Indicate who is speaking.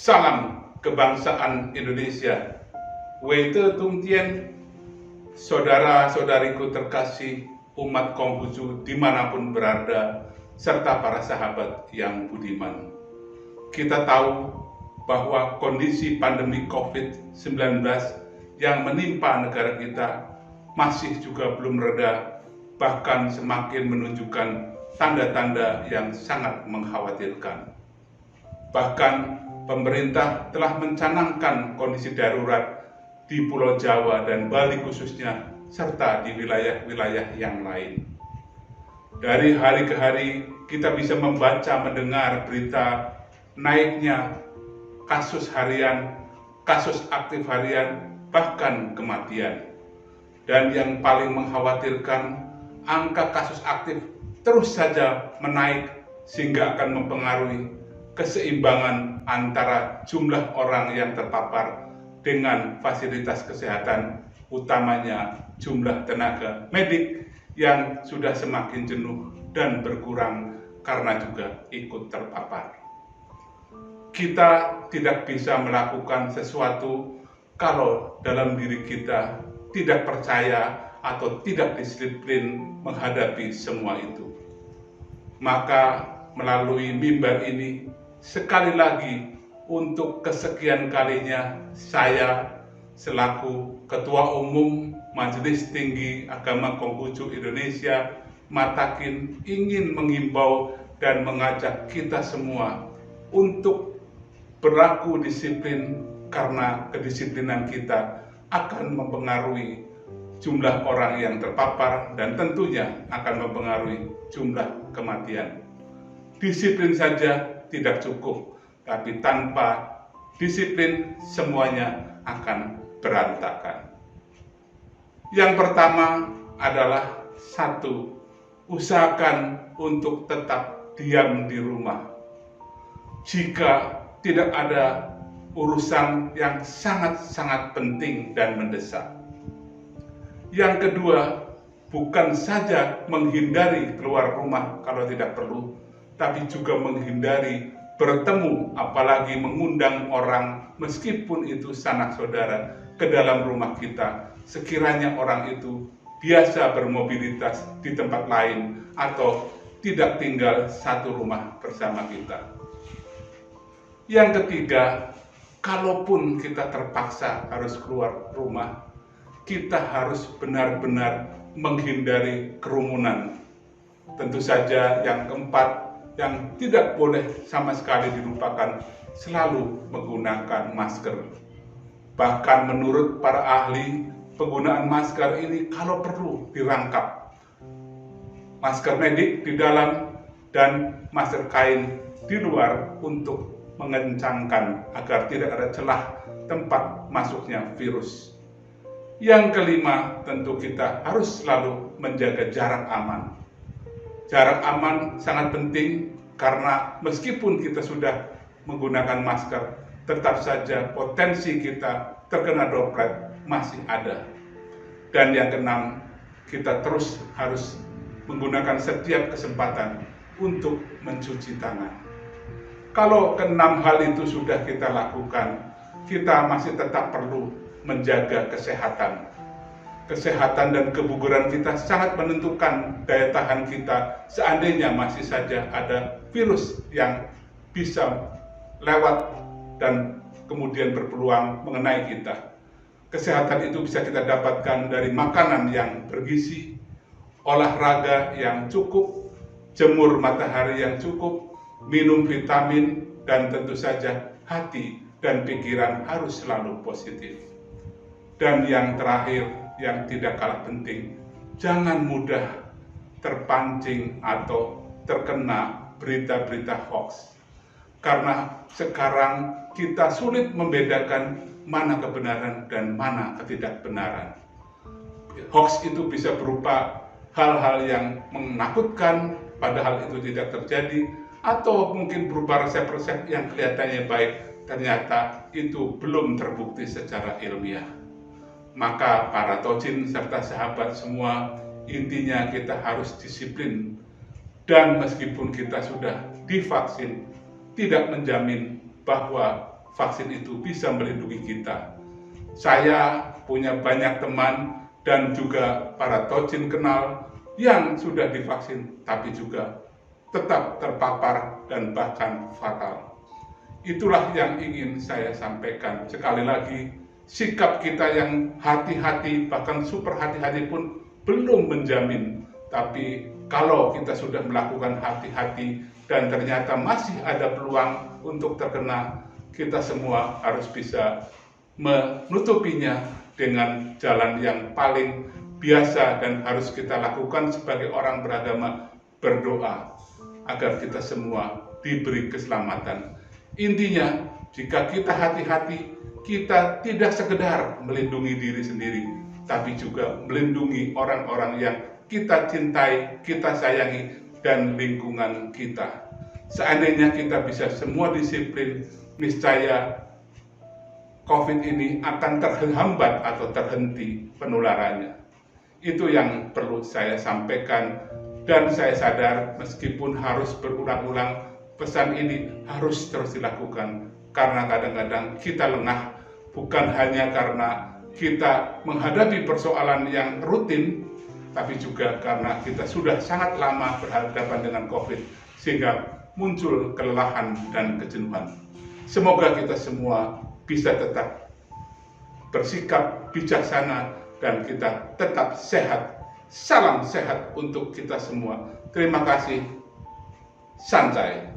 Speaker 1: Salam kebangsaan Indonesia. Weite Tungtien, saudara-saudariku terkasih, umat Konghucu dimanapun berada, serta para sahabat yang budiman. Kita tahu bahwa kondisi pandemi COVID-19 yang menimpa negara kita masih juga belum reda, bahkan semakin menunjukkan tanda-tanda yang sangat mengkhawatirkan. Bahkan pemerintah telah mencanangkan kondisi darurat di Pulau Jawa dan Bali khususnya, serta di wilayah-wilayah yang lain. Dari hari ke hari kita bisa membaca, mendengar berita naiknya kasus harian, kasus aktif harian, bahkan kematian. Dan yang paling mengkhawatirkan, angka kasus aktif terus saja menaik sehingga akan mempengaruhi keseimbangan antara jumlah orang yang terpapar dengan fasilitas kesehatan, utamanya jumlah tenaga medik yang sudah semakin jenuh dan berkurang karena juga ikut terpapar. Kita tidak bisa melakukan sesuatu kalau dalam diri kita tidak percaya atau tidak disiplin menghadapi semua itu. Maka melalui mimbar ini, sekali lagi untuk kesekian kalinya saya selaku Ketua Umum Majelis Tinggi Agama Konghucu Indonesia Matakin ingin mengimbau dan mengajak kita semua untuk berlaku disiplin, karena kedisiplinan kita akan mempengaruhi jumlah orang yang terpapar dan tentunya akan mempengaruhi jumlah kematian. Disiplin saja tidak cukup, tapi tanpa disiplin semuanya akan berantakan. Yang pertama adalah satu, usahakan untuk tetap diam di rumah. Jika tidak ada urusan yang sangat-sangat penting dan mendesak. Yang kedua, bukan saja menghindari keluar rumah kalau tidak perlu, tapi juga menghindari bertemu, apalagi mengundang orang meskipun itu sanak saudara ke dalam rumah kita, sekiranya orang itu biasa bermobilitas di tempat lain atau tidak tinggal satu rumah bersama kita. Yang ketiga, kalaupun kita terpaksa harus keluar rumah, kita harus benar-benar menghindari kerumunan. Tentu saja yang keempat, yang tidak boleh sama sekali dilupakan, selalu menggunakan masker. Bahkan menurut para ahli, penggunaan masker ini kalau perlu dirangkap. Masker medik di dalam dan masker kain di luar untuk mengencangkan agar tidak ada celah tempat masuknya virus. Yang kelima, tentu kita harus selalu menjaga jarak aman. Jarak aman sangat penting karena meskipun kita sudah menggunakan masker, tetap saja potensi kita terkena droplet masih ada. Dan yang keenam, kita terus harus menggunakan setiap kesempatan untuk mencuci tangan. Kalau keenam hal itu sudah kita lakukan, kita masih tetap perlu menjaga kesehatan. Kesehatan dan kebugaran kita sangat menentukan daya tahan kita seandainya masih saja ada virus yang bisa lewat dan kemudian berpeluang mengenai kita. Kesehatan itu bisa kita dapatkan dari makanan yang bergizi, olahraga yang cukup, jemur matahari yang cukup, minum vitamin, dan tentu saja hati dan pikiran harus selalu positif. Dan yang terakhir, yang tidak kalah penting, jangan mudah terpancing atau terkena berita-berita hoax. Karena sekarang kita sulit membedakan mana kebenaran dan mana ketidakbenaran. Hoax itu bisa berupa hal-hal yang menakutkan, padahal itu tidak terjadi, atau mungkin berupa resep-resep yang kelihatannya baik, ternyata itu belum terbukti secara ilmiah. Maka para tojin serta sahabat semua, intinya kita harus disiplin. Dan meskipun kita sudah divaksin, tidak menjamin bahwa vaksin itu bisa melindungi kita. Saya punya banyak teman dan juga para tocin kenal yang sudah divaksin tapi juga tetap terpapar dan bahkan fatal. Itulah yang ingin saya sampaikan. Sekali lagi, sikap kita yang hati-hati, bahkan super hati-hati pun belum menjamin. Tapi kalau kita sudah melakukan hati-hati dan ternyata masih ada peluang untuk terkena, kita semua harus bisa menutupinya dengan jalan yang paling biasa dan harus kita lakukan sebagai orang beragama, berdoa agar kita semua diberi keselamatan. Intinya, jika kita hati-hati, kita tidak sekedar melindungi diri sendiri, tapi juga melindungi orang-orang yang kita cintai, kita sayangi, dan lingkungan kita. Seandainya kita bisa semua disiplin, niscaya COVID ini akan terhambat atau terhenti penularannya. Itu yang perlu saya sampaikan, dan saya sadar meskipun harus berulang-ulang, pesan ini harus terus dilakukan karena kadang-kadang kita lengah, bukan hanya karena kita menghadapi persoalan yang rutin, tapi juga karena kita sudah sangat lama berhadapan dengan COVID sehingga muncul kelelahan dan kejenuhan. Semoga kita semua bisa tetap bersikap bijaksana dan kita tetap sehat. Salam sehat untuk kita semua. Terima kasih. Santai.